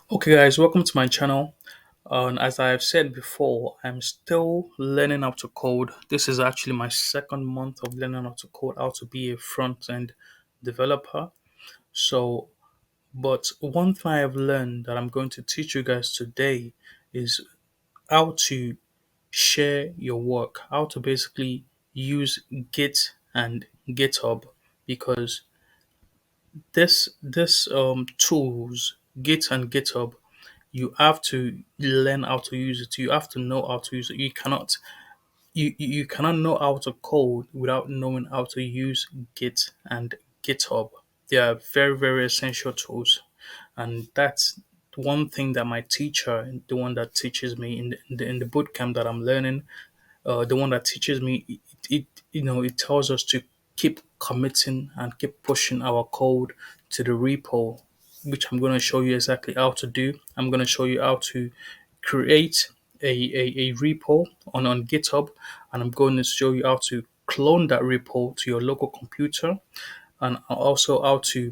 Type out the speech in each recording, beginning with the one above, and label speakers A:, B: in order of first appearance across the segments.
A: Okay, guys, welcome to my channel. And as I've said before, I'm still learning how to code. This is actually my second month of learning how to code, how to be a front end developer. So, but one thing I've learned that I'm going to teach you guys today is how to share your work, how to basically use Git and GitHub because this tools, Git and GitHub, you have to learn how to use it. You have to know how to use it. You cannot know how to code without knowing how to use Git and GitHub. They are very essential tools, and that's one thing that my teacher, the one that teaches me in the boot camp that I'm learning, the one that teaches me, it tells us to keep committing and keep pushing our code to the repo, which I'm going to show you exactly how to do. I'm going to show you how to create a repo on GitHub, and I'm going to show you how to clone that repo to your local computer, and also how to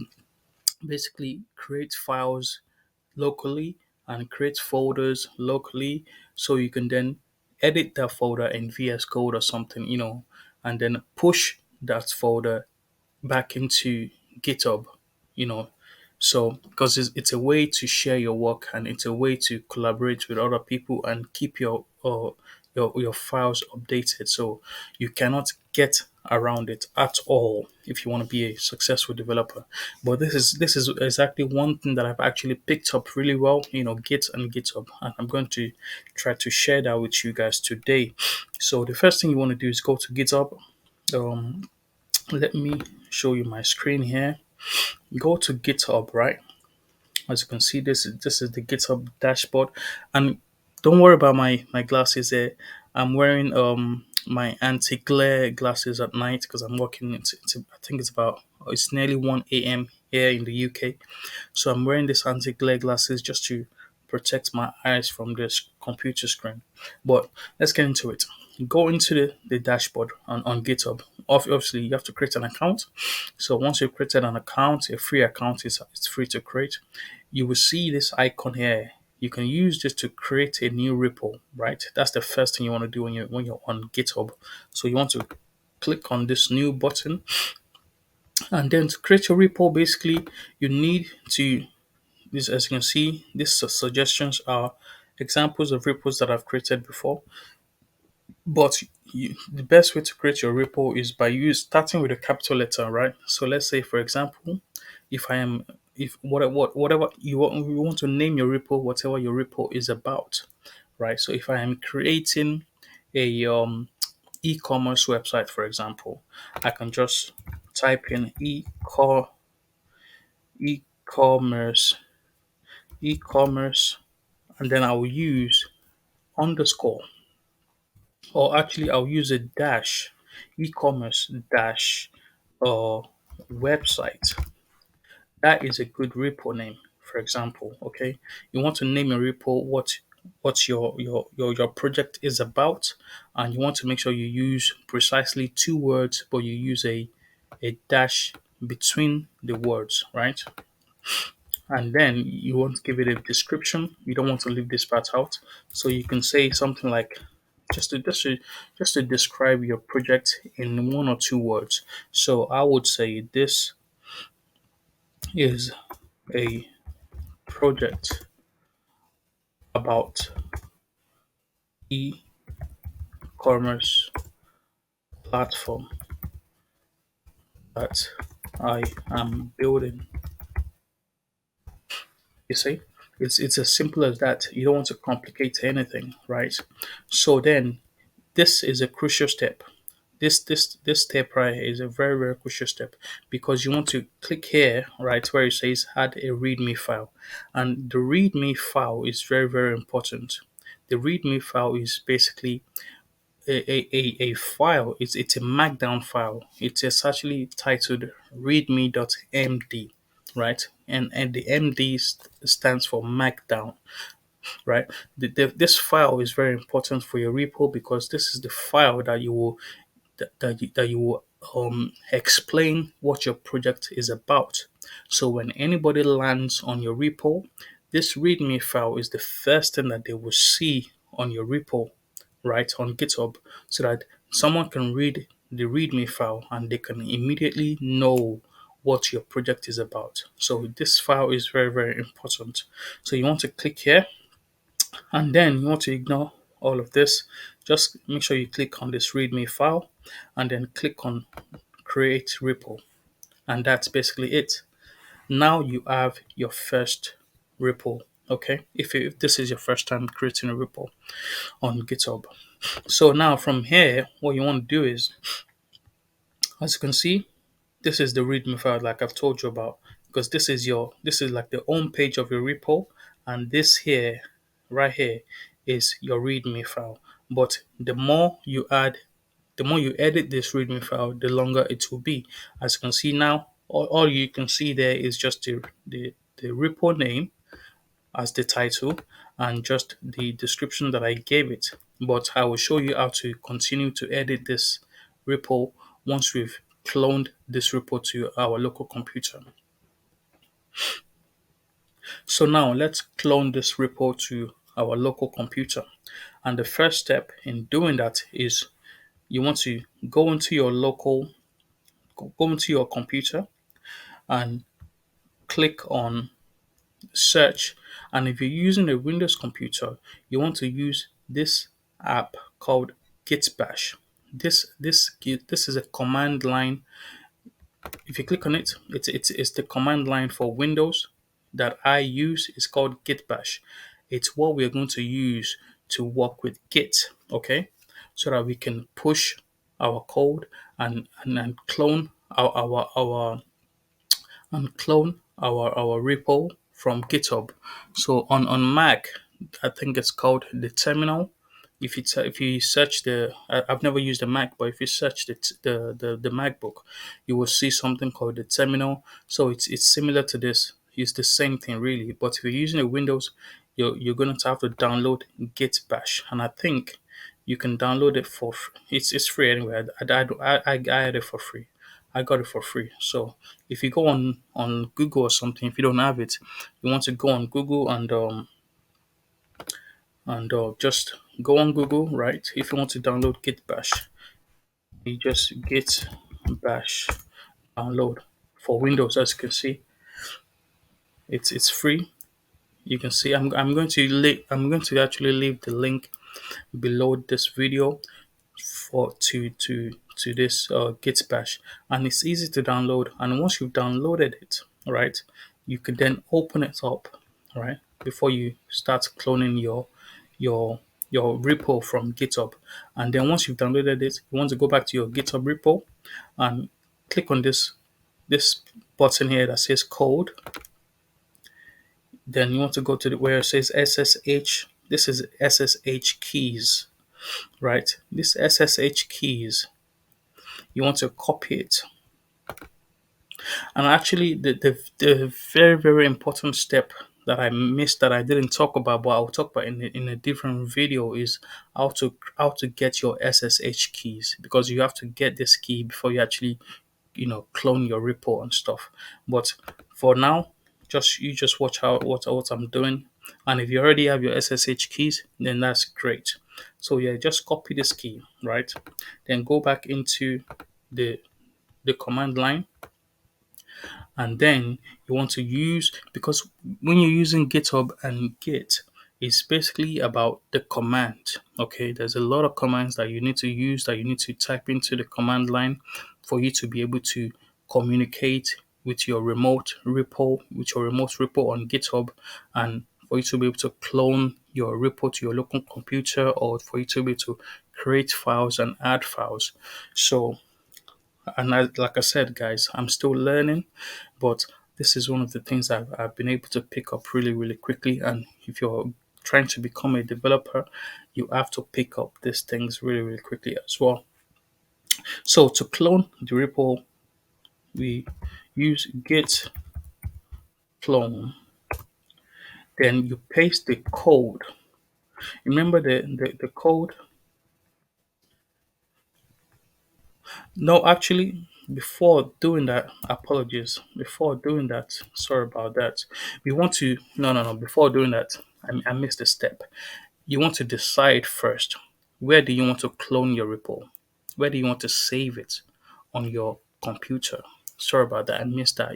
A: basically create files locally and create folders locally so you can then edit that folder in VS Code or something, and then push that folder back into GitHub, you know. So, because it's a way to share your work and it's a way to collaborate with other people and keep your files updated. So you cannot get around it at all if you want to be a successful developer. But this is exactly one thing that I've actually picked up really well, Git and GitHub, and I'm going to try to share that with you guys today. So the first thing you want to do is go to GitHub. Um, Let me show you my screen here. Go to GitHub, right? As you can see, this is the GitHub dashboard, and don't worry about my glasses there. I'm wearing my anti-glare glasses at night because I'm working. I think it's nearly 1 a.m. here in the UK, so I'm wearing this anti-glare glasses just to protect my eyes from this computer screen. But let's get into it. Go into the dashboard on GitHub. Obviously, you have to create an account. So once you've created an account, a free account is it's free to create. You will see this icon here. You can use this to create a new repo, right? That's the first thing you want to do when you're on GitHub. So you want to click on this new button, and then to create your repo, basically you need to this, as you can see, these suggestions are examples of repos that I've created before. But the best way to create your repo is by starting with a capital letter, right? So let's say, for example, if I am, if whatever you want to name your repo, whatever your repo is about, right? So if I am creating a e-commerce website, for example, I can just type in e-commerce, e-commerce, and then I'll use underscore, or actually I'll use a dash, e-commerce dash uh website. That is a good repo name, for example. Okay, you want to name your repo what your project is about, and you want to make sure you use precisely two words, but you use a dash between the words, right? And then you want to give it a description. You don't want to leave this part out. So you can say something like just to describe your project in one or two words. So I would say this is a project about e-commerce platform that I am building. You see, it's as simple as that. You don't want to complicate anything, right? So then this is a crucial step. This step right here is a very crucial step because you want to click here, right, where it says add a readme file, and the readme file is very important. The readme file is basically a file. It's a markdown file. It's actually titled readme.md, right, and the md stands for markdown, right? This file is very important for your repo because this is the file that you will explain what your project is about. So when anybody lands on your repo, this README file is the first thing that they will see on your repo, right, on GitHub, so that someone can read the README file and they can immediately know what your project is about. So this file is very, very important. So you want to click here, and then you want to ignore all of this. Just make sure you click on this README file and then click on create repo. And that's basically it. Now you have your first repo. Okay, if this is your first time creating a repo on GitHub. So now from here, what you want to do is, as you can see, this is the README file like I've told you about, because this is like the home page of your repo, and this here, right here, is your README file. But the more you edit this README file, the longer it will be. As you can see now, all you can see there is just the repo name as the title and just the description that I gave it. But I will show you how to continue to edit this repo once we've cloned this repo to our local computer. So now let's clone this repo to our local computer. And the first step in doing that is you want to go into your go into your computer and click on search. And if you're using a Windows computer, you want to use this app called Gitbash. This is a command line. If you click on it, it's the command line for Windows that I use. Is called Gitbash. It's what we're going to use to work with Git, okay? So that we can push our code and clone our repo from GitHub. So on Mac, I think it's called the terminal. If you search I've never used a Mac, but if you search the MacBook, you will see something called the terminal. So it's similar to this. It's the same thing really. But if you're using a Windows, you're going to have to download Git Bash, and I think you can download it for it's free anyway. I had it for free. I got it for free. So if you go on Google or something, if you don't have it, you want to go on Google and just go on Google, right? If you want to download Git Bash, you just Git Bash download for Windows. As you can see, it's free. You can see I'm going to actually leave the link below this video for to this Git Bash, and it's easy to download. And once you've downloaded it, right, you could then open it up, right, before you start cloning your your repo from GitHub. And then once you've downloaded it, you want to go back to your GitHub repo and click on this button here that says code. Then you want to go to where it says SSH. This is SSH keys, right? This SSH keys, you want to copy it. And actually, the very, very important step that I missed, that I didn't talk about, but I'll talk about in a different video, is how to get your SSH keys, because you have to get this key before you actually clone your repo and stuff. But for now, just watch out what I'm doing, and if you already have your SSH keys, then that's great. So yeah, just copy this key, right? Then go back into the command line, and then you want to use, because when you're using GitHub and Git, it's basically about the command. Okay, there's a lot of commands that you need to use, that you need to type into the command line for you to be able to communicate with your remote repo on GitHub, and for you to be able to clone your repo to your local computer, or for you to be able to create files and add files. So, and like I said, guys, I'm still learning, but this is one of the things I've been able to pick up really, really quickly. And if you're trying to become a developer, you have to pick up these things really, really quickly as well. So to clone the repo, we use git clone. Then you paste the code. Remember the code? No, actually, before doing that, apologies. Before doing that, sorry about that. We want to no. Before doing that, I missed a step. You want to decide first, where do you want to clone your repo? Where do you want to save it on your computer? Sorry about that. I missed that.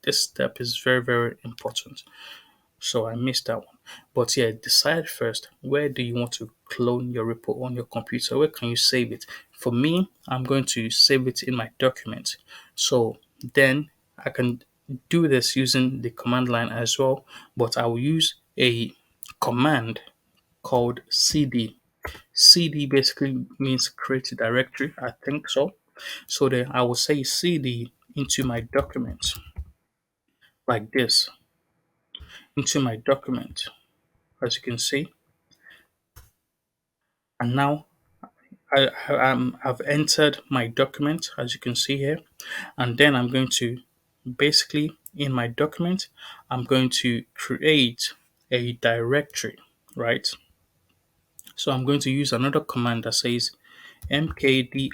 A: This step is very, very important. So I missed that one. But yeah, decide first, where do you want to clone your repo on your computer? Where can you save it? For me, I'm going to save it in my document. So then I can do this using the command line as well, but I will use a command called cd. Cd basically means create a directory, I think so. So then I will say cd into my document like this, into my document, as you can see. And now I've entered my document, as you can see here. And then I'm going to basically, in my document, I'm going to create a directory, right? So I'm going to use another command that says mkdir.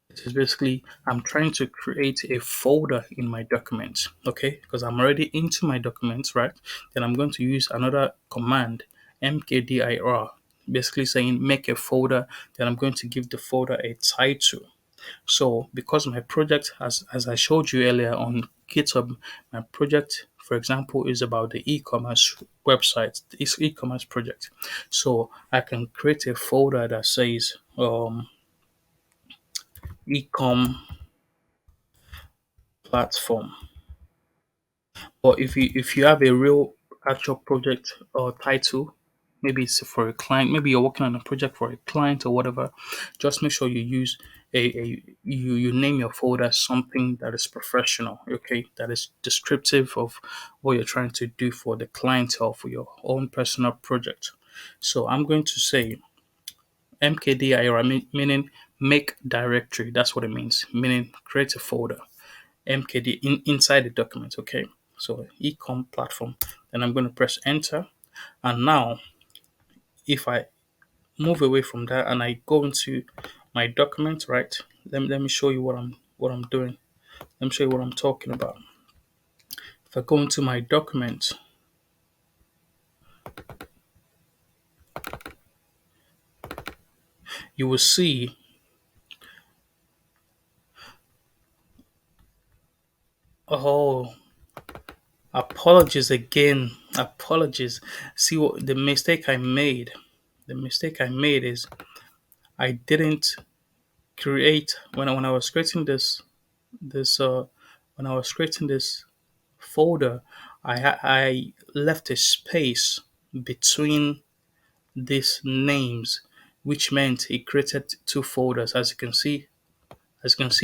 A: It is basically, I'm trying to create a folder in my document, okay? Because I'm already into my documents, right? Then I'm going to use another command, mkdir, basically saying make a folder. Then I'm going to give the folder a title. So because my project, as I showed you earlier on GitHub, my project, for example, is about the e-commerce website, this e-commerce project. So I can create a folder that says e-com platform. Or if you have a real actual project or title, maybe it's for a client, maybe you're working on a project for a client or whatever, just make sure you use you name your folder something that is professional, okay, that is descriptive of what you're trying to do for the client or for your own personal project. So I'm going to say mkdir, meaning make directory. That's what it means, meaning create a folder. MKD inside the document. Okay, so ecom platform. Then I'm going to press enter. And now, if I move away from that and I go into my document, right? Let me show you what I'm doing. Let me show you what I'm talking about. If I go into my document, you will see. Oh, apologies again. Apologies. See what the mistake I made. The mistake I made is I didn't create when I was creating this when I was creating this folder, I left a space between these names, which meant it created two folders. As you can see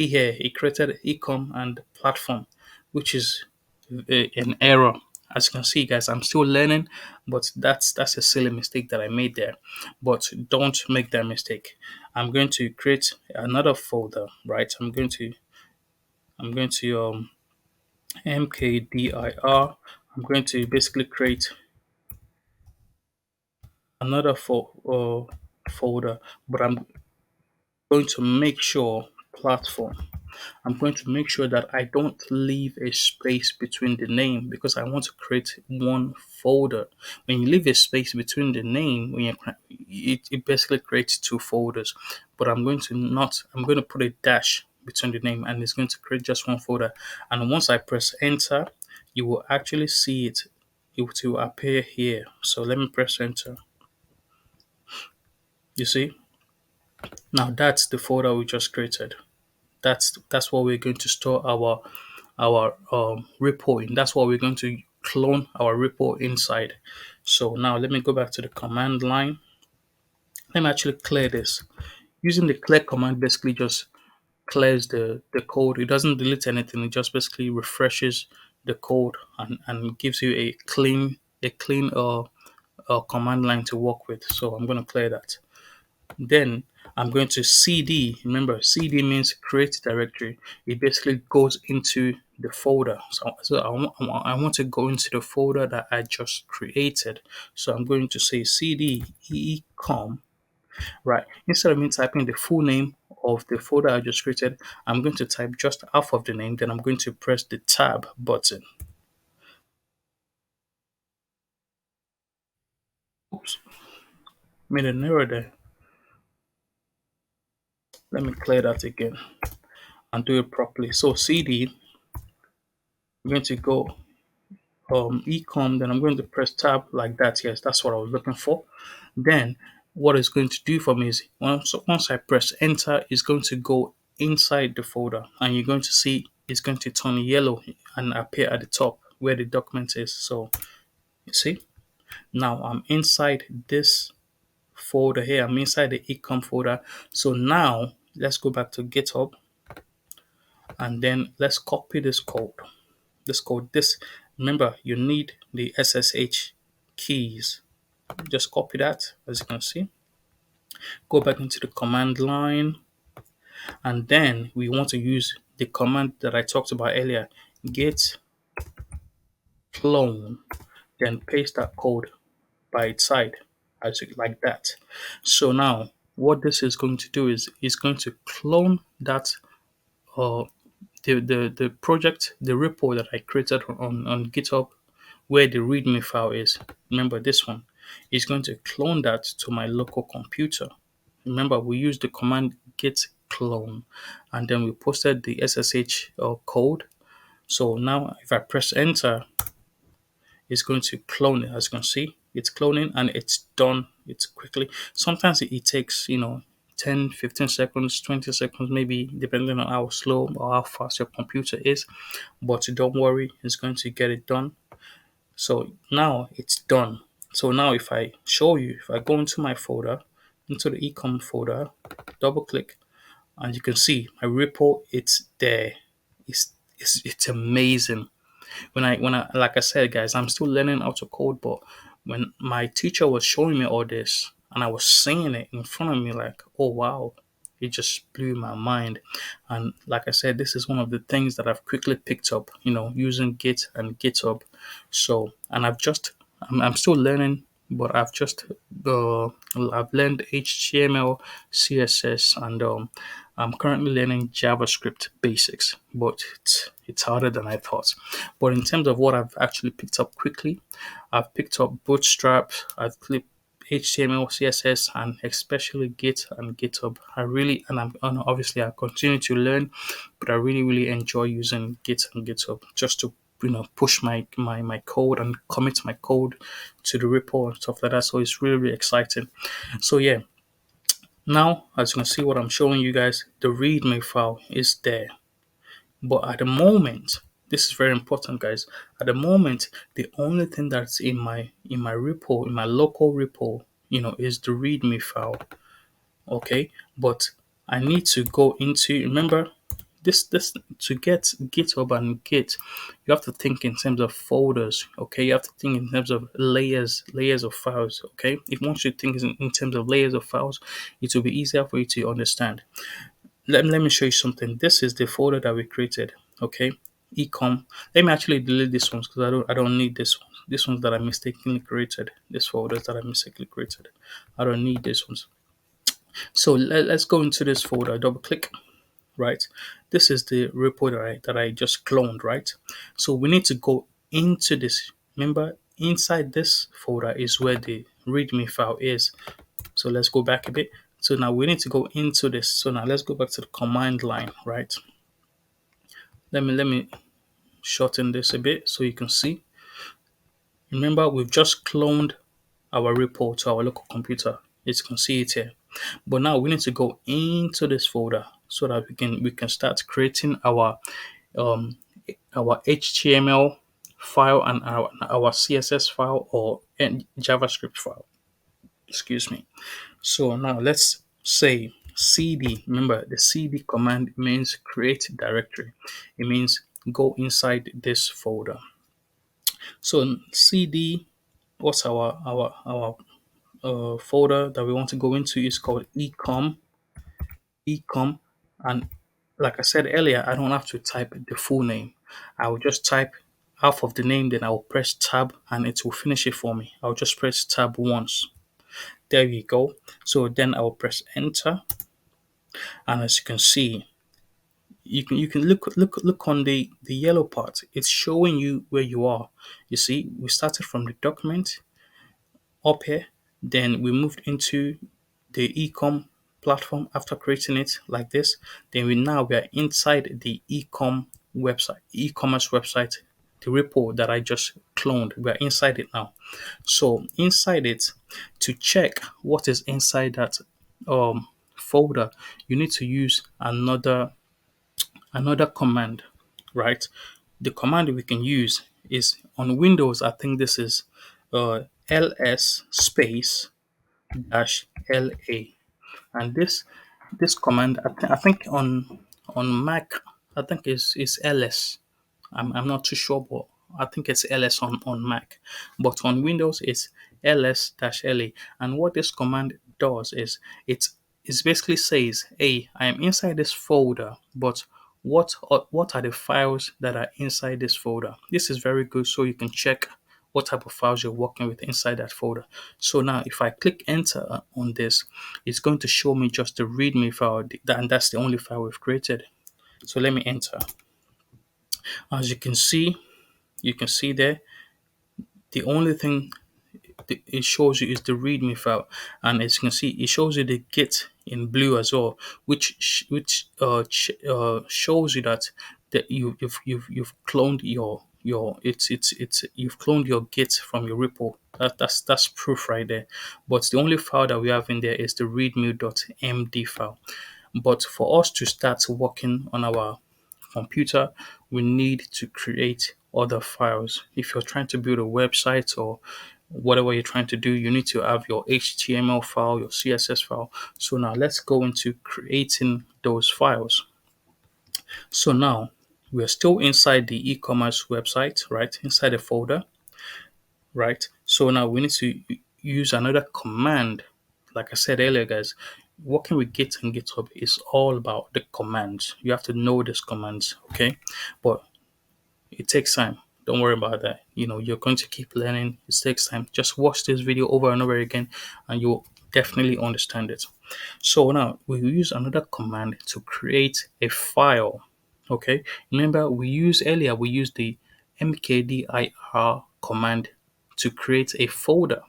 A: here, it created ecom and platform, which is an error. As you can see, guys, I'm still learning, but that's a silly mistake that I made there. But don't make that mistake. I'm going to create another folder, right? I'm going to mkdir. I'm going to basically create another folder, but I'm going to make sure platform. I'm going to make sure that I don't leave a space between the name because I want to create one folder. When you leave a space between the name, it basically creates two folders. But I'm going to put a dash between the name and it's going to create just one folder. And once I press enter, you will actually see it. It will appear here. So let me press enter. You see? Now that's the folder we just created. That's what we're going to store our repo in. That's what we're going to clone our repo inside. So now let me go back to the command line. Let me actually clear this. Using the clear command basically just clears the code. It doesn't delete anything. It just basically refreshes the code and gives you a clean command line to work with. So I'm going to clear that. Then I'm going to cd. Remember, cd means create directory. It basically goes into the folder. So I want to go into the folder that I just created. So I'm going to say cd ecom. Right. Instead of me typing the full name of the folder I just created, I'm going to type just half of the name, then I'm going to press the tab button. Oops, made an error there. Let me clear that again and do it properly. So CD, I'm going to go ecom, then I'm going to press tab like that. Yes, that's what I was looking for. Then what it's going to do for me is once I press enter, it's going to go inside the folder and you're going to see it's going to turn yellow and appear at the top where the document is. So you see, now I'm inside this folder here. I'm inside the ecom folder. So now let's go back to GitHub and then let's copy this code. This remember you need the SSH keys. Just copy that as you can see. Go back into the command line and then we want to use the command that I talked about earlier, git clone, then paste that code by its side like that. So now what this is going to do is going to clone that uh the project, the repo that I created on GitHub where the README file is. Remember this one is going to clone that to my local computer. Remember we used the command git clone and then we posted the SSH code. So now if I press enter, it's going to clone it. As you can see, it's cloning and it's done. It's quickly. Sometimes it takes 10, 15 seconds, 20 seconds, maybe depending on how slow or how fast your computer is. But don't worry, it's going to get it done. So now it's done. So now if I show you, if I go into my folder, into the ecom folder, double click, and you can see my repo, it's there. It's amazing. When I like I said, guys, I'm still learning how to code, but when my teacher was showing me all this and I was seeing it in front of me, like, oh wow, it just blew my mind. And like I said, this is one of the things that I've quickly picked up, using Git and GitHub. So, and I'm still learning, but I've learned HTML, CSS, and I'm currently learning JavaScript basics, but it's harder than I thought. But in terms of what I've actually picked up quickly, I've picked up Bootstrap, I've clipped HTML, CSS, and especially Git and GitHub. And obviously I continue to learn, but I really, really enjoy using Git and GitHub just to push my code and commit my code to the repo and stuff like that. So it's really, really exciting. So yeah, now as you can see what I'm showing you guys, the README file is there. But at the moment, this is very important, guys. At the moment, the only thing that's in my repo, in my local repo, is the README file. Okay, but I need to go into, remember, this to get GitHub and Git, you have to think in terms of folders. Okay, you have to think in terms of layers of files. Okay, if once you think in terms of layers of files, it will be easier for you to understand. Let me show you something. This is the folder that we created. Okay, ecom. Let me actually delete this ones because I don't need this one. This ones that I mistakenly created. This folders that I mistakenly created. I don't need these ones. So let's go into this folder. Double click. Right. This is the repo that I just cloned. Right. So we need to go into this. Remember, inside this folder is where the README file is. So let's go back a bit. So now we need to go into this. So now let's go back to the command line, right? Let me shorten this a bit so you can see. Remember, we've just cloned our repo to our local computer. As you can see it here. But now we need to go into this folder so that we can start creating um our HTML file and our CSS file or JavaScript file. Excuse me. So now let's say cd. Remember, the cd command means create directory. It means go inside this folder. So cd, what's our folder that we want to go into is called ecom, and like I said earlier, I don't have to type the full name. I will just type half of the name, then I will press tab and it will finish it for me. I'll just press tab once. There we go. So then I will press enter. And as you can see, you can look on the yellow part. It's showing you where you are. You see, we started from the document up here, then we moved into the ecom platform after creating it like this. Then we are inside the e-commerce website, the repo that I just cloned. We are inside it now. So inside it, to check what is inside that folder, you need to use another command, right? The command we can use is on Windows. I think this is ls space dash la, and this command I think on Mac I think is ls. I'm not too sure, but I think it's ls on Mac. But on Windows, it's ls-la. And what this command does is it basically says, hey, I am inside this folder, but what are the files that are inside this folder? This is very good, so you can check what type of files you're working with inside that folder. So now if I click enter on this, it's going to show me just the readme file, and that's the only file we've created. So let me enter. As you can see there, the only thing it shows you is the README file, and as you can see, it shows you the Git in blue as well, which shows you that you've cloned your it's you've cloned your Git from your repo. That's proof right there. But the only file that we have in there is the readme.md file. But for us to start working on our computer, we need to create other files. If you're trying to build a website or whatever you're trying to do, you need to have your HTML file, your CSS file. So now let's go into creating those files. So now we're still inside the e-commerce website, right? Inside the folder, right? So now we need to use another command. Like I said earlier, guys, working with Git and GitHub is all about the commands. You have to know these commands, okay? But it takes time. Don't worry about that. You're going to keep learning. It takes time. Just watch this video over and over again, and you'll definitely understand it. So now we will use another command to create a file. Okay. Remember, we used the mkdir command to create a folder,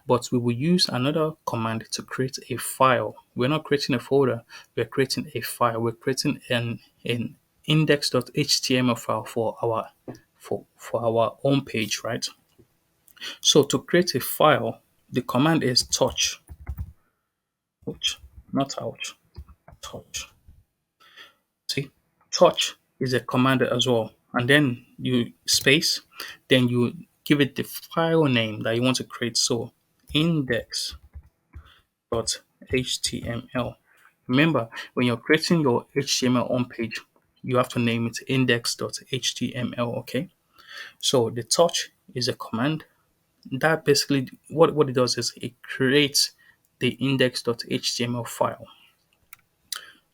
A: but we will use another command to create a file. We're not creating a folder, we're creating a file. We're creating an index.html file for our home page, right? So to create a file, the command is touch, not ouch, touch. See, touch is a command as well. And then you space, then you give it the file name that you want to create. So index .html. Remember, when you're creating your HTML on page, you have to name it index.html. Okay. So the touch is a command that basically what it does is it creates the index.html file.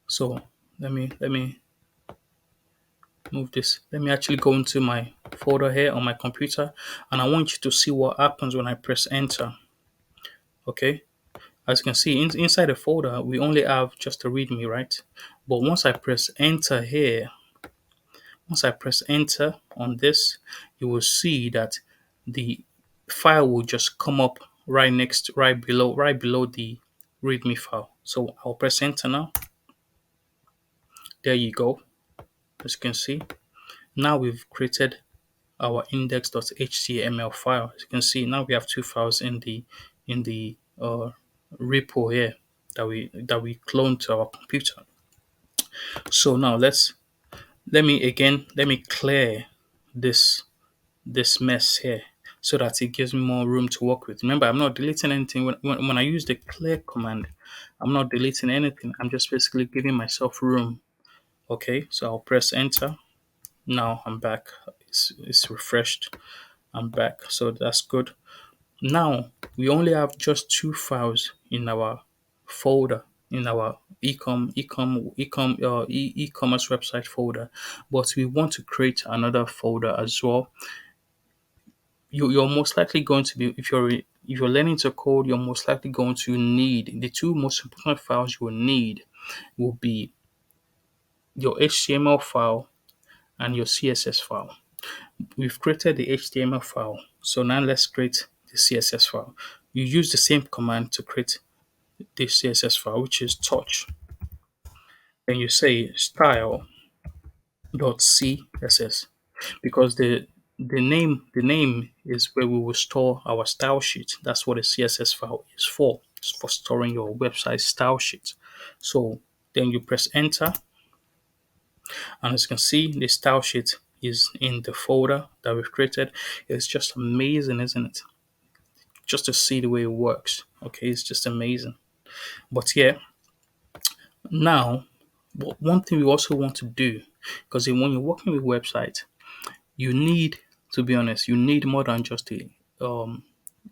A: So let me move this. Let me actually go into my folder here on my computer, and I want you to see what happens when I press enter. Okay. As you can see, inside the folder, we only have just a README, right? But once I press enter on this, you will see that the file will just come up right below the README file. So I'll press enter now. There you go. As you can see, now we've created our index.html file. As you can see, now we have two files in the repo here that we cloned to our computer. So now let me clear this mess here so that it gives me more room to work with. Remember, I'm not deleting anything. When I use the clear command, I'm not deleting anything. I'm just basically giving myself room. Okay, so I'll press enter. Now I'm back. It's refreshed. I'm back. So that's good. Now we only have just two files in our folder, in our e-commerce website folder, but we want to create another folder as well. You're most likely going to be, if you're learning to code, you're most likely going to need the two most important files you will need. will be your HTML file and your CSS file. We've created the HTML file, so now let's create the CSS file. You use the same command to create the CSS file, which is touch. Then you say style.css, because the name is where we will store our style sheet. That's what a CSS file is for. It's for storing your website style sheet. So then you press enter, and as you can see, the style sheet is in the folder that we've created. It's just amazing, isn't it? Just to see the way it works. Okay, it's just amazing. But yeah, now one thing we also want to do, because when you're working with websites, you need, to be honest, you need more than just the um,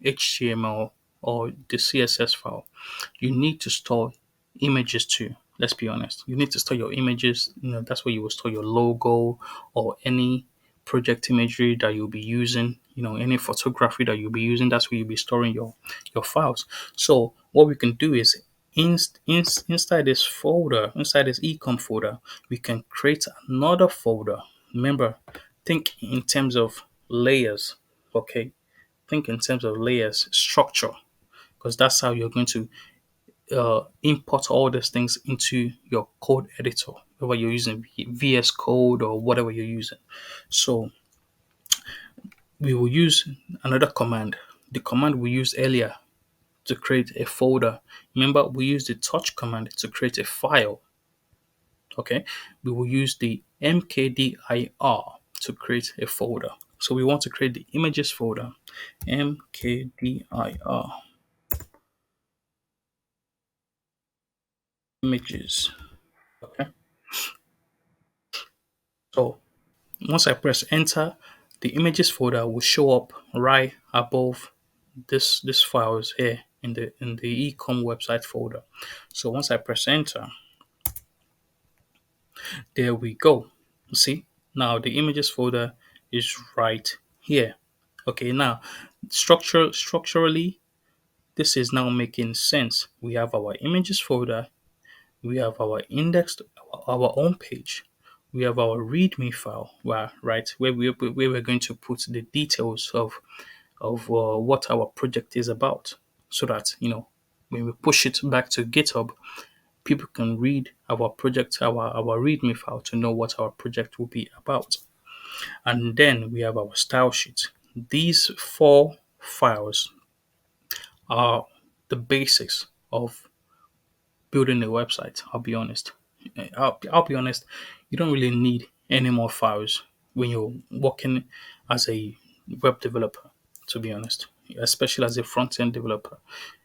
A: HTML or the CSS file. You need to store images too. Let's be honest. You need to store your images. That's where you will store your logo or any project imagery that you'll be using. Any photography that you'll be using. That's where you'll be storing your files. So what we can do is inside this folder, inside this ecom folder, we can create another folder. Remember, think in terms of layers. Okay, think in terms of layers, structure, because that's how you're going to import all these things into your code editor, whether you're using VS Code or whatever you're using. So we will use another command, the command we used earlier to create a folder. Remember, we used the touch command to create a file. Okay, we will use the mkdir to create a folder. So we want to create the images folder, mkdir images. Okay, so once I press enter, the images folder will show up right above this files here in the ecom website folder. So once I press enter, there we go. See, now the images folder is right here. Okay, now structurally, this is now making sense. We have our images folder, we have our indexed, our own page, we have our README file, where we're going to put the details of what our project is about, so that when we push it back to GitHub, people can read our project, our README file, to know what our project will be about. And then we have our style sheet. These four files are the basics of building a website. I'll be honest. I'll be honest. You don't really need any more files when you're working as a web developer. To be honest, especially as a front end developer,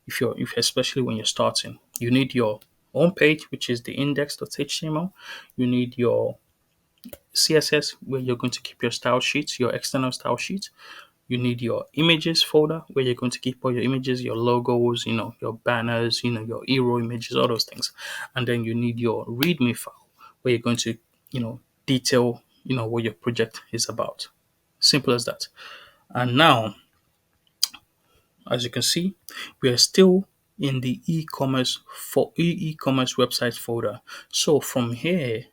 A: if especially when you're starting, you need your own page, which is the index.html. You need your CSS, where you're going to keep your style sheets, your external style sheets. You need your images folder, where you're going to keep all your images, your logos, your banners, your hero images, all those things. And then you need your README file, where you're going to, detail, what your project is about. Simple as that. And now, as you can see, we are still in the e-commerce website folder. So from here,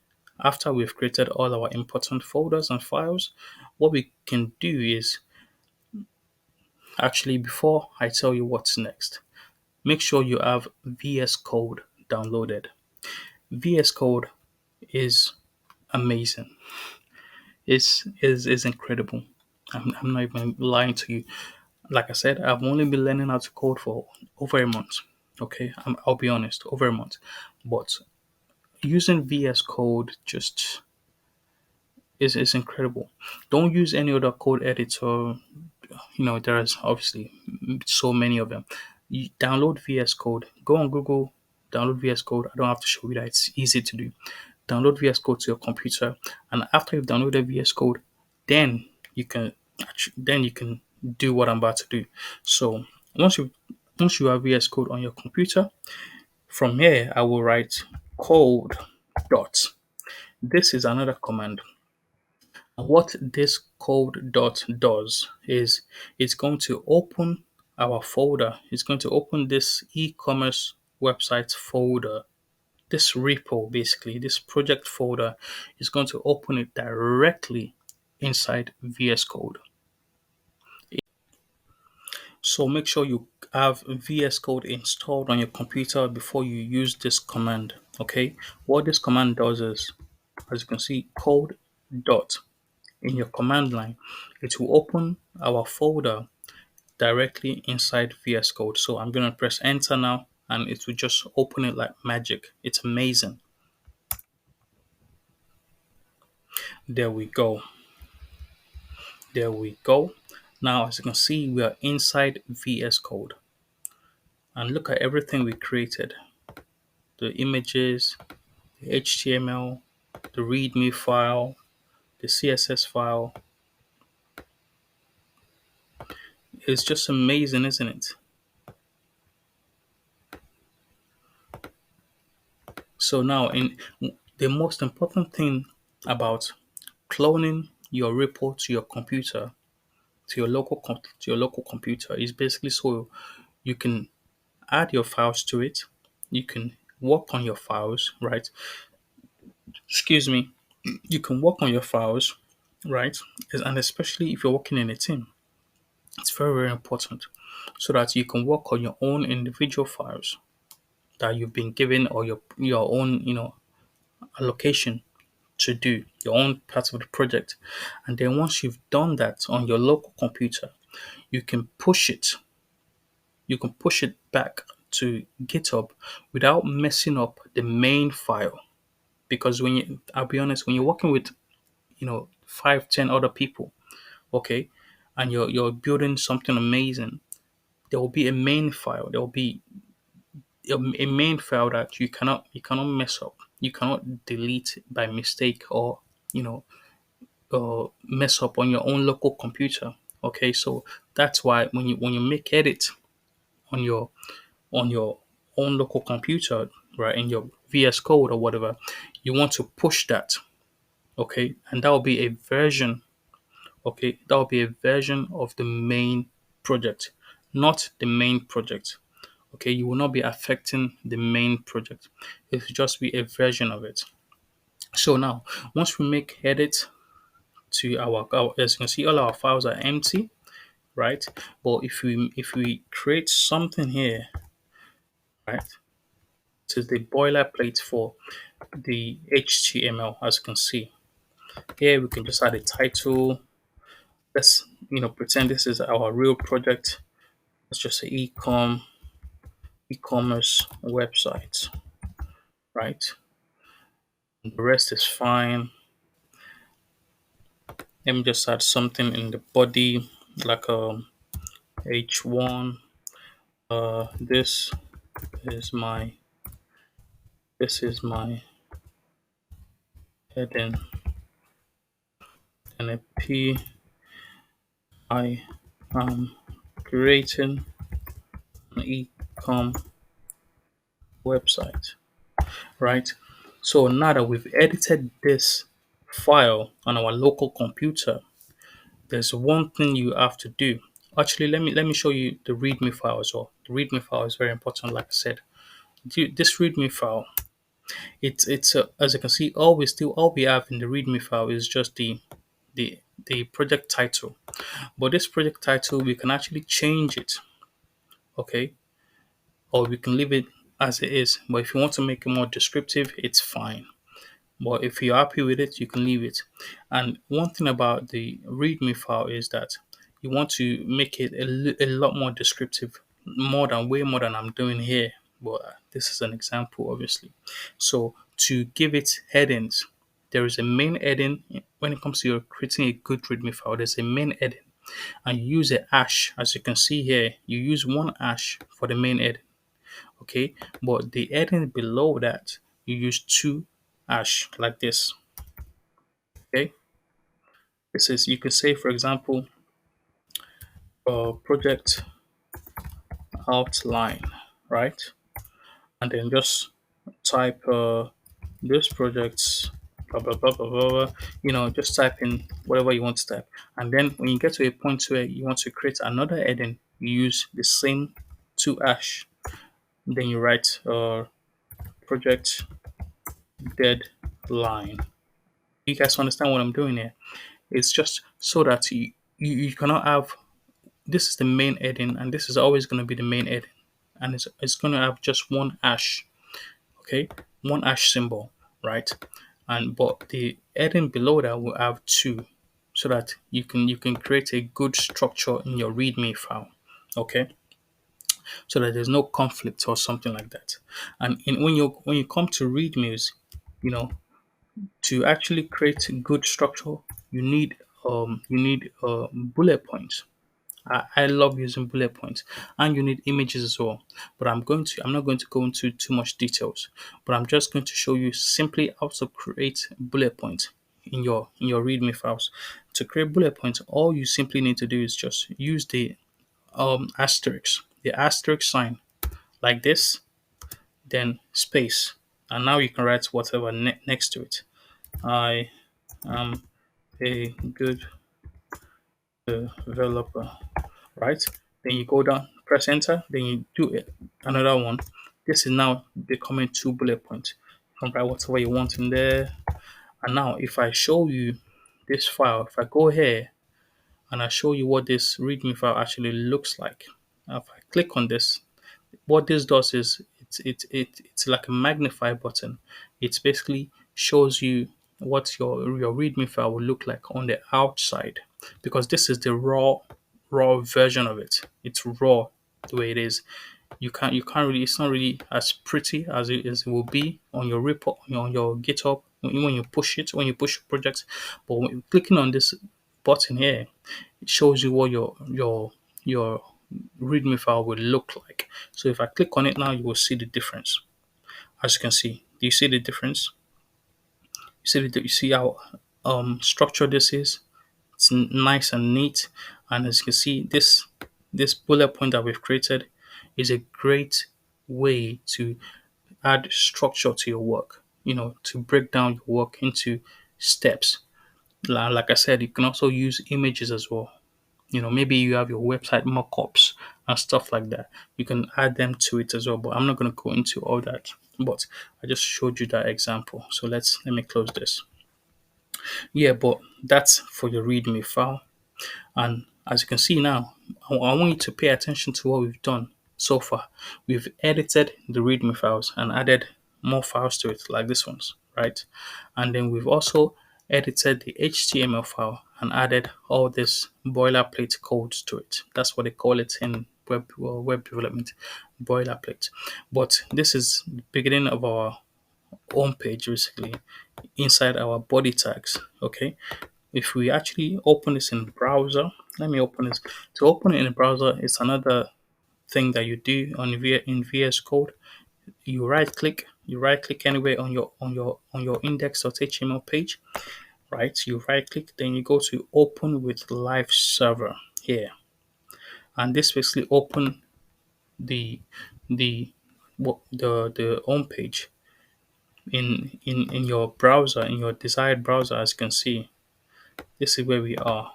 A: after we've created all our important folders and files, what we can do is, actually, before I tell you what's next, make sure you have VS Code downloaded. VS Code is amazing. It's incredible. I'm not even lying to you. Like I said, I've only been learning how to code for over a month. Okay, I'll be honest, over a month. But using VS Code just is incredible. Don't use any other code editor. There's obviously so many of them. You download VS Code. Go on Google, download VS Code. I don't have to show you that; it's easy to do. Download VS Code to your computer, and after you've downloaded VS Code, then you can do what I'm about to do. So once you have VS Code on your computer, from here I will write code dot. This is another command. And what this code dot does is it's going to open our folder. It's going to open this e-commerce website folder this repo, basically this project folder, is going to open it directly inside VS Code. So make sure you have VS Code installed on your computer before you use this command. Okay, what this command does is, as you can see, code dot in your command line, it will open our folder directly inside VS Code. So I'm going to press enter now and it will just open it like magic. It's amazing. There we go. There we go. Now, as you can see, we are inside VS Code. And look at everything we created. The images, the HTML, the README file, the CSS file. It's just amazing, isn't it? So now, in the most important thing about cloning your repo to your computer, to your local computer, is basically so you can add your files to it. You can work on your files, right? Excuse me. You can work on your files, right? And especially if you're working in a team, it's very, very important so that you can work on your own individual files that you've been given, or your own, allocation to do, your own part of the project. And then once you've done that on your local computer, you can push it. You can push it back to GitHub without messing up the main file. Because I'll be honest, when you're working with, 5, 10 other people, okay, and you're building something amazing, there will be a main file. There will be a main file that you cannot mess up. You cannot delete by mistake, or you know mess up on your own local computer. Okay, so that's why when you make edit on your own local computer, right, in your VS Code or whatever, you want to push that. Okay, and that will be a version. Okay, that will be a version of the main project, not the main project. Okay, you will not be affecting the main project. It will just be a version of it. So now, once we make edit to as you can see, all our files are empty, right? But if we create something here, right, this is the boilerplate for the HTML. As you can see here, we can just add a title. Let's pretend this is our real project. Let's just say e-commerce website, right? And the rest is fine. Let me just add something in the body, like H1. Is my this is my heading, and a P. I am creating an e-com website, right? So now that we've edited this file on our local computer, there's one thing you have to do. Actually, let me show you the README file as well. The README file is very important, like I said. This README file, it's as you can see, all we have in the README file is just the the project title. But this project title, we can actually change it, okay, or we can leave it as it is. But if you want to make it more descriptive, it's fine. But if you're happy with it, you can leave it. And one thing about the README file is that you want to make it a lot more descriptive, way more than I'm doing here. But this is an example, obviously. So to give it headings, there is a main heading. When it comes to your creating a good README file, there's a main heading, and you use a hash. As you can see here, you use one hash for the main heading. Okay, but the heading below that, you use two hash, like this. Okay, it says, you could say, for example, project outline, right? And then just type this project's blah blah blah blah blah blah. Just type in whatever you want to type. And then when you get to a point where you want to create another heading, you use the same two hash. Then you write project deadline. You guys understand what I'm doing here? It's just so that you cannot have this is the main heading, and this is always going to be the main heading, and it's going to have just one hash, okay, one hash symbol, right? And but the heading below that will have two, so that you can create a good structure in your README file, okay, so that there's no conflict or something like that. And when you come to READMEs, you know, to actually create a good structure, you need bullet points. I love using bullet points, and you need images as well. But I'm not going to go into too much details, but I'm just going to show you simply how to create bullet points in your README files. To create bullet points, all you simply need to do is just use the asterisk sign like this, then space, and now you can write whatever next to it. I am a good developer, right? Then you go down, press enter, then you do it, another one. This is now becoming two bullet points. You can write whatever you want in there. And now if I show you this file, if I go here and I show you what this README file actually looks like, if I click on this, what this does is it's like a magnify button. It basically shows you what your README file will look like on the outside, because this is the raw version of it. It's raw the way it is. You can't really, it's not really as pretty as it will be on your repo, on your GitHub when you push projects. But when clicking on this button here, it shows you what your README file will look like. So if I click on it now, you will see the difference. As you can see, do you see the difference? You see how structured this is. It's nice and neat, and as you can see, this bullet point that we've created is a great way to add structure to your work. To break down your work into steps. Like I said, you can also use images as well. Maybe you have your website mockups and stuff like that. You can add them to it as well, but I'm not going to go into all that. But I just showed you that example. So let me close this. Yeah, but that's for your README file. And as you can see now, I want you to pay attention to what we've done so far. We've edited the README files and added more files to it, like this ones, right? And then we've also edited the HTML file and added all this boilerplate code to it. That's what they call it in web development, boilerplate. But this is the beginning of our home page, basically, inside our body tags. Okay, if we actually open this in browser, let me open this. To open it in the browser, it's another thing that you do in VS Code. You right click anywhere on your index.html page, right? You right click, then you go to open with live server here, and this basically open the the the home page in your browser, in your desired browser. As you can see, this is where we are.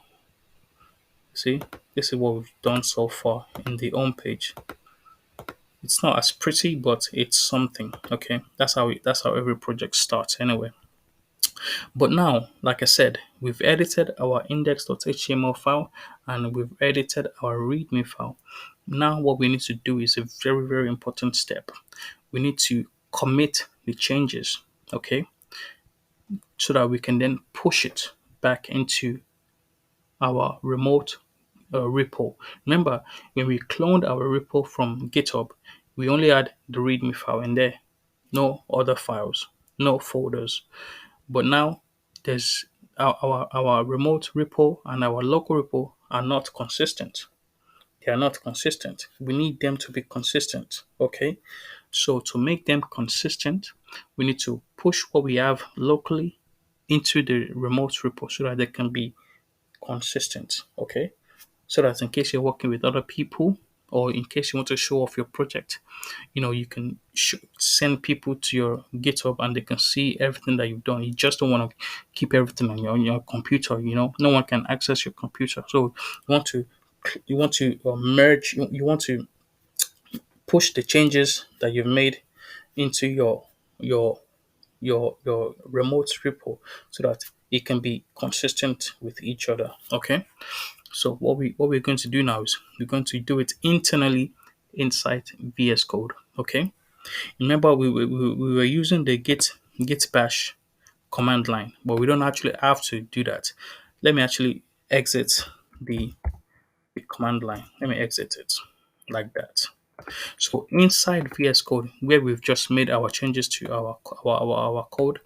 A: See, this is what we've done so far in the home page. It's not as pretty, but it's something. Okay, that's how every project starts anyway. But now, like I said, we've edited our index.html file and we've edited our readme file. Now what we need to do is a very, very important step. We need to commit the changes, okay, so that we can then push it back into our remote repo. Remember, when we cloned our repo from GitHub, we only had the README file in there, no other files, no folders. But now there's our remote repo and our local repo are not consistent. They are not consistent. We need them to be consistent. Okay. So to make them consistent, we need to push what we have locally into the remote repo so that they can be consistent. Okay. So that in case you're working with other people or in case you want to show off your project, you can send people to your GitHub and they can see everything that you've done. You just don't want to keep everything on your computer. No one can access your computer. So you want to merge. You want to push the changes that you've made into your your remote repo so that it can be consistent with each other. Okay. So what we're going to do now is we're going to do it internally inside VS Code. Okay. Remember we were using the git bash command line, but we don't actually have to do that. Let me actually exit the, the command line. Let me exit it like that. So inside VS Code, where we've just made our changes to our code,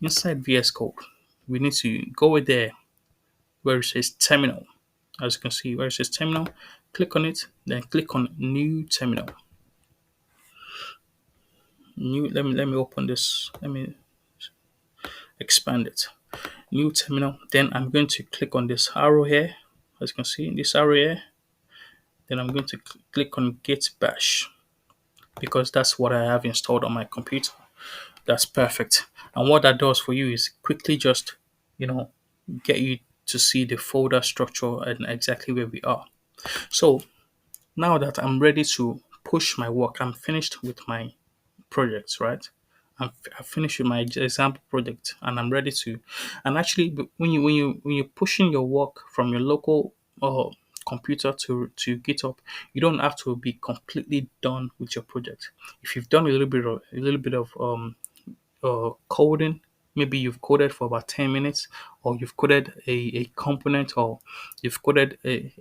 A: inside VS Code, we need to go there where it says terminal. As you can see, where it says terminal, click on it, then click on new terminal. Let me open this. Let me expand it. New terminal. Then I'm going to click on this arrow here. As you can see, this arrow here. Then I'm going to click on git bash because that's what I have installed on my computer. That's perfect. And what that does for you is quickly just, you know, get you to see the folder structure and exactly where we are. So now that I'm ready to push my work, I'm finished with my projects, right? I've finished with my example project, and I'm ready to. And actually, when you're pushing your work from your local computer to GitHub, you don't have to be completely done with your project. If you've done a little bit of coding, maybe you've coded for about 10 minutes, or you've coded a component, or you've coded a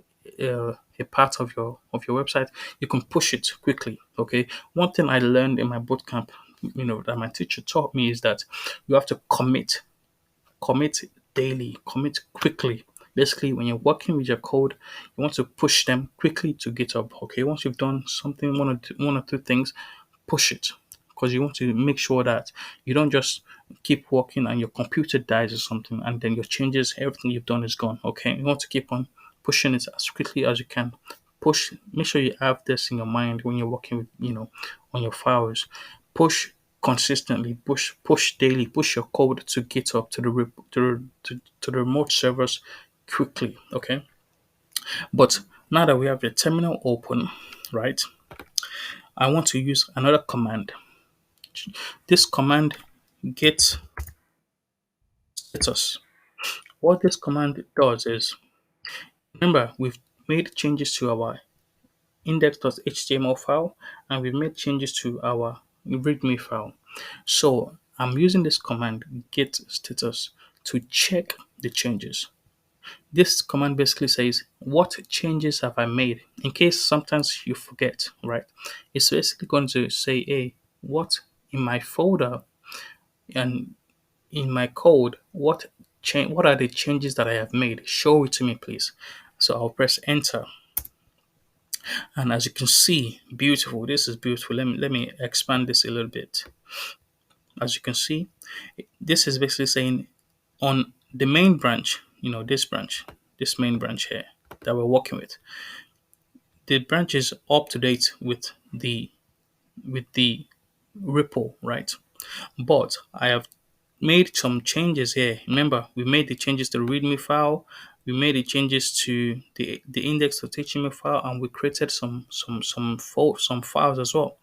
A: part of your website, you can push it quickly. Okay. One thing I learned in my bootcamp, that my teacher taught me is that you have to commit daily, commit quickly. Basically, when you're working with your code, you want to push them quickly to GitHub. Okay, once you've done something, one or two things, push it, because you want to make sure that you don't just keep working and your computer dies or something, and then your changes, everything you've done is gone. Okay, you want to keep on pushing it as quickly as you can. Push. Make sure you have this in your mind when you're working with, on your files. Push consistently, push daily, push your code to GitHub, to the remote servers quickly. Okay, but now that we have the terminal open, right, I want to use another command. This command, git status. What this command does is, remember, we've made changes to our index.html file, and we've made changes to our readme file. So I'm using this command, git status, to check the changes. This command basically says, what changes have I made? In case sometimes you forget, right? It's basically going to say, hey, what in my folder and in my code, what are the changes that I have made? Show it to me, please. So I'll press enter. And as you can see, beautiful. This is beautiful. Let me expand this a little bit. As you can see, this is basically saying on the main branch, this main branch here that we're working with, the branch is up to date with the repo, right? But I have made some changes here. Remember, we made the changes to the README file, we made the changes to the index.html file, and we created some files as well.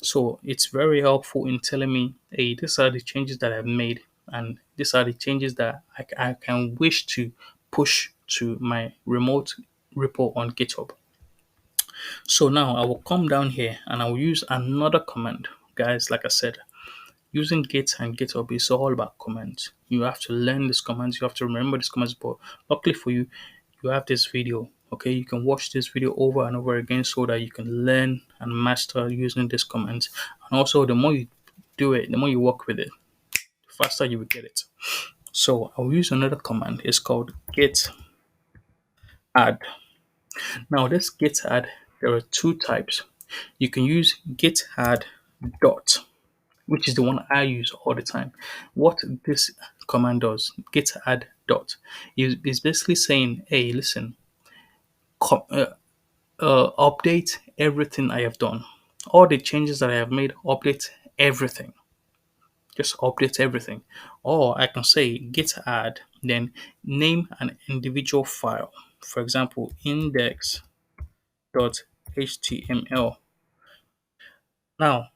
A: So it's very helpful in telling me, hey, these are the changes that I've made, and these are the changes that I can wish to push to my remote repo on GitHub. So now I will come down here and I will use another command. Guys, like I said, using Git and GitHub is all about commands. You have to learn these commands, you have to remember these commands, but luckily for you, you have this video. Okay, you can watch this video over and over again so that you can learn and master using these commands. And also, the more you do it, the more you work with it, the faster you will get it. So I'll use another command. It's called git add. Now, this git add, there are two types. You can use git add dot, which is the one I use all the time. What this command does, git add dot, is basically saying, hey, listen, update everything I have done. All the changes that I have made, update everything. Just update everything. Or I can say git add, then name an individual file. For example, index.html. Now,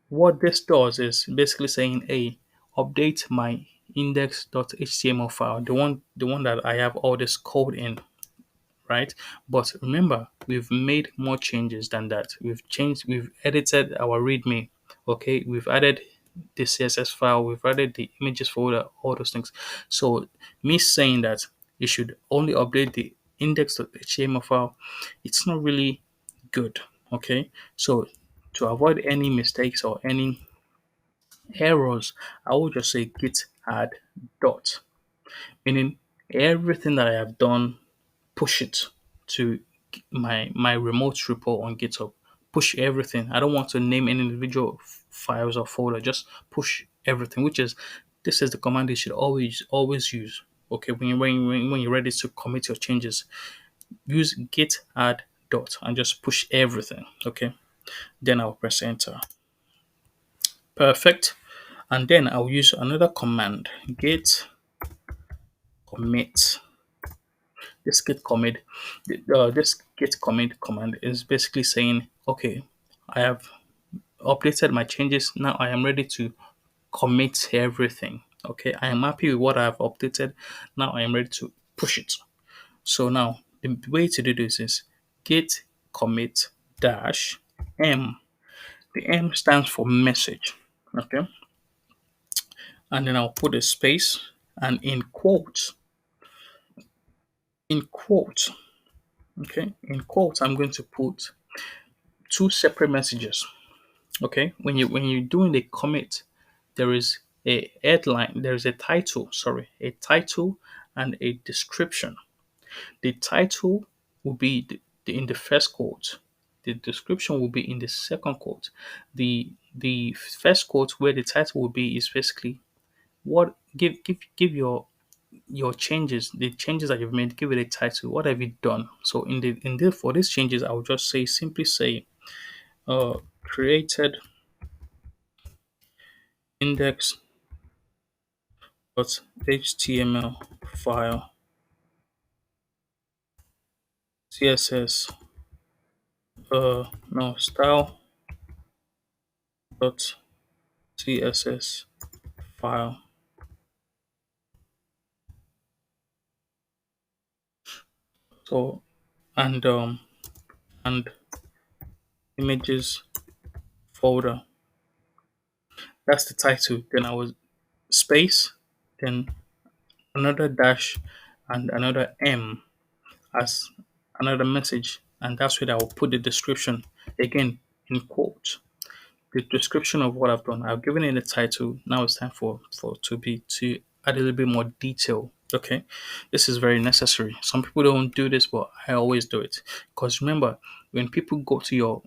A: what this does is basically saying, hey, update my index.html file, the one that I have all this code in, right? But remember, we've made more changes than that. We've edited our README. Okay, we've added the CSS file, we've added the images folder, all those things. So me saying that you should only update the index.html file, it's not really good. Okay, so to avoid any mistakes or any errors, I will just say git add dot, meaning everything that I have done, push it to my remote repo on GitHub. Push everything. I don't want to name any individual files or folder. Just push everything. Which is this is the command you should always use. Okay, when you're ready to commit your changes, use git add dot and just push everything. Okay, then I'll press enter. Perfect. And then I'll use another command, git commit. This git commit command is basically saying, okay, I have updated my changes. Now I am ready to commit everything. Okay, I am happy with what I have updated. Now I am ready to push it. So now the way to do this is git commit dash m. The m stands for message. Okay, and then I'll put a space and in quotes. Okay, in quotes, I'm going to put two separate messages. Okay, when you're doing the commit, there is a headline, there is a title, sorry, a title and a description. The title will be in the first quote. The description will be in the second quote. The first quote where the title will be is basically what give your changes, the changes that you've made, give it a title. What have you done? So in the for these changes, I will just simply say created index.html file, css no style.css file. So and images folder. That's the title. Then I was space, then another dash and another M as another message, and that's where I will put the description again in quotes. The description of what I've done. I've given it a title. Now it's time to add a little bit more detail. Okay, this is very necessary. Some people don't do this, but I always do it because remember, when people go to your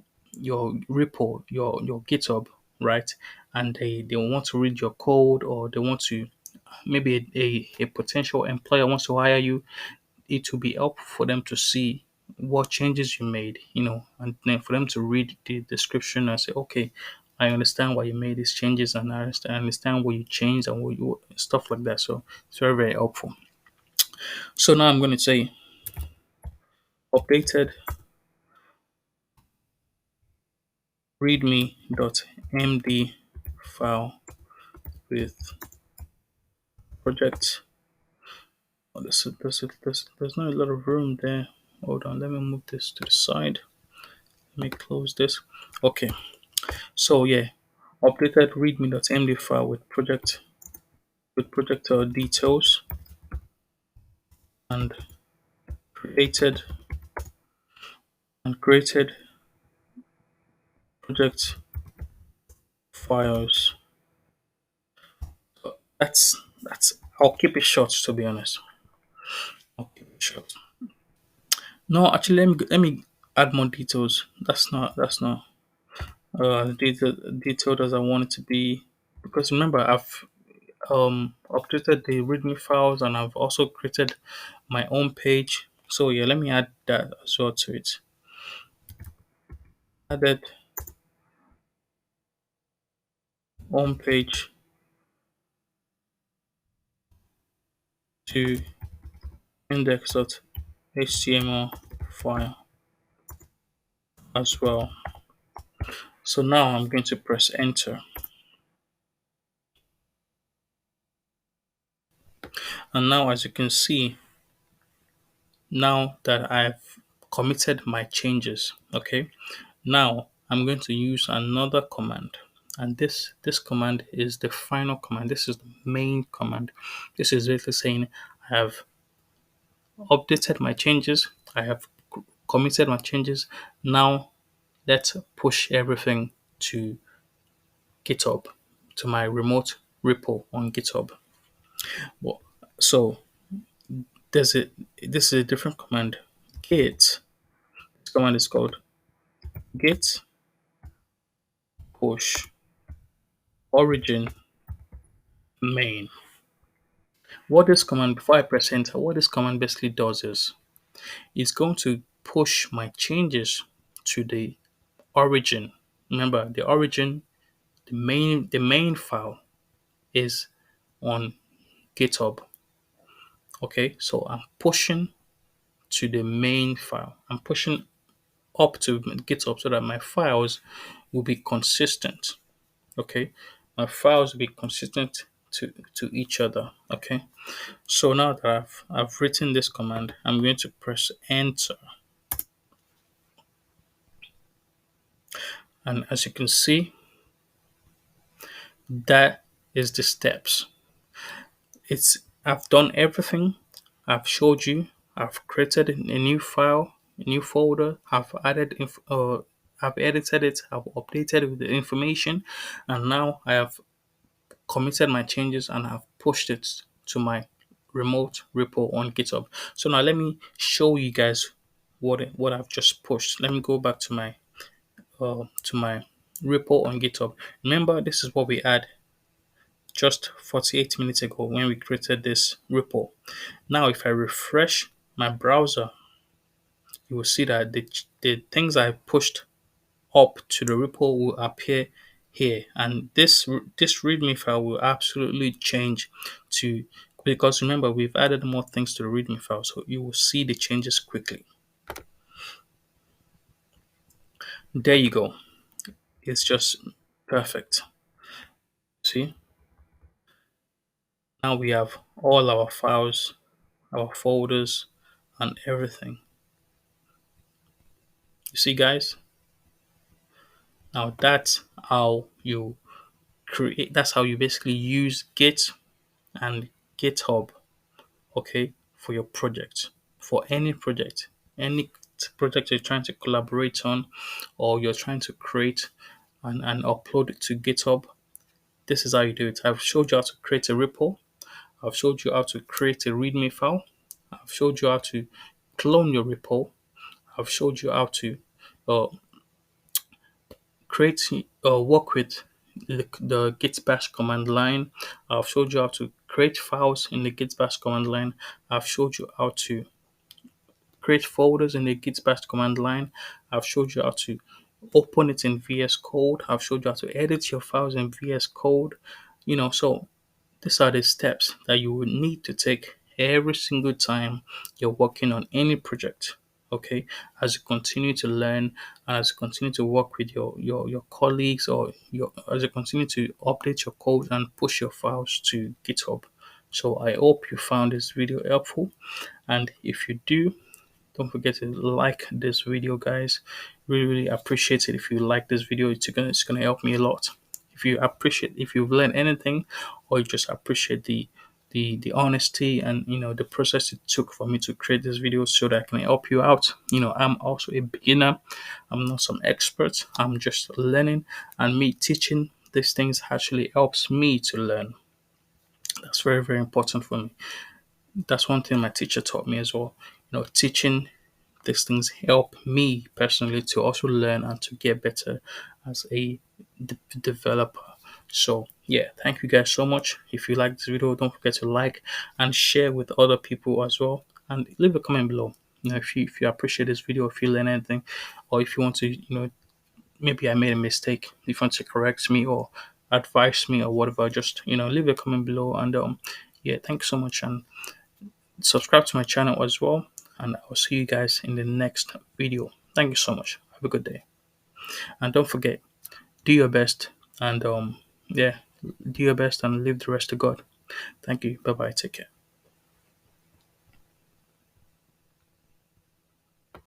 A: repo, your GitHub, right, and they want to read your code or they want to maybe a potential employer wants to hire you, it will be helpful for them to see what changes you made, and then for them to read the description and say, okay, I understand why you made these changes and I understand what you changed and what you stuff like that. So it's very, very helpful. So now I'm going to say updated readme.md file with project. Oh, there's not a lot of room there. Hold on, let me move this to the side. Let me close this. Okay. So yeah, updated readme.md file with project details and created created project files. That's I'll keep it short, to be honest. I'll keep it short. No, actually, let me add more details. That's not detailed as I want it to be, because remember I've updated the README files and I've also created my own page. So yeah, let me add that as well to it. Added home page to index.html file as well. So now I'm going to press enter. And now, as you can see, now that I've committed my changes, okay, now I'm going to use another command. And this command is the final command. This is the main command. This is basically saying I have updated my changes. I have committed my changes. Now let's push everything to GitHub, to my remote repo on GitHub. Well, so there's a this is a different command. Git. This command is called git push origin main. What this command, before I press enter, what this command basically does is it's going to push my changes to the origin. Remember, the origin, the main file is on GitHub. Okay, so I'm pushing to the main file. I'm pushing up to GitHub so that my files will be consistent. Okay, my files will be consistent to each other. Okay, so now that I've written this command, I'm going to press enter, and as you can see, that is the steps. It's I've done everything. I've showed you. I've created a new file, a new folder. I've edited it. I've updated with the information, and now I have committed my changes and I've pushed it to my remote repo on GitHub. So now let me show you guys what I've just pushed. Let me go back to my repo on GitHub. Remember, this is what we had just 48 minutes ago when we created this repo. Now, if I refresh my browser, you will see that the things I pushed up to the repo will appear here, and this readme file will absolutely change to, because remember we've added more things to the readme file, so you will see the changes quickly. There you go. It's just perfect. See, now we have all our files, our folders, and everything. You see, guys, now that's how you basically use Git and GitHub, okay, for your project, for any project you're trying to collaborate on, or you're trying to create and upload it to GitHub. This is how you do it. I've showed you how to create a repo. I've showed you how to create a README file. I've showed you how to clone your repo. I've showed you how to uh, create work with the git bash command line. I've showed you how to create files in the git bash command line. I've showed you how to create folders in the git bash command line. I've showed you how to open it in VS Code. I've showed you how to edit your files in VS Code. So these are the steps that you will need to take every single time you're working on any project. Okay, as you continue to learn and as you continue to work with your colleagues, or as you continue to update your code and push your files to GitHub. So I hope you found this video helpful, and if you do, don't forget to like this video, guys. Really appreciate it. If you like this video, it's gonna help me a lot. If you've learned anything, or you just appreciate the honesty and the process it took for me to create this video so that I can help you out. I'm also a beginner. I'm not some expert. I'm just learning, and me teaching these things actually helps me to learn. That's very, very important for me. That's one thing my teacher taught me as well. Teaching these things help me personally to also learn and to get better as a developer. So yeah, thank you guys so much. If you like this video, don't forget to like and share with other people as well, and leave a comment below. If you appreciate this video, if you learn anything, or if you want to, maybe I made a mistake, if you want to correct me or advise me or whatever, just leave a comment below. And yeah, thanks so much, and subscribe to my channel as well, and I'll see you guys in the next video. Thank you so much. Have a good day, and don't forget, do your best, and yeah, do your best and leave the rest to God. Thank you. Bye bye. Take care.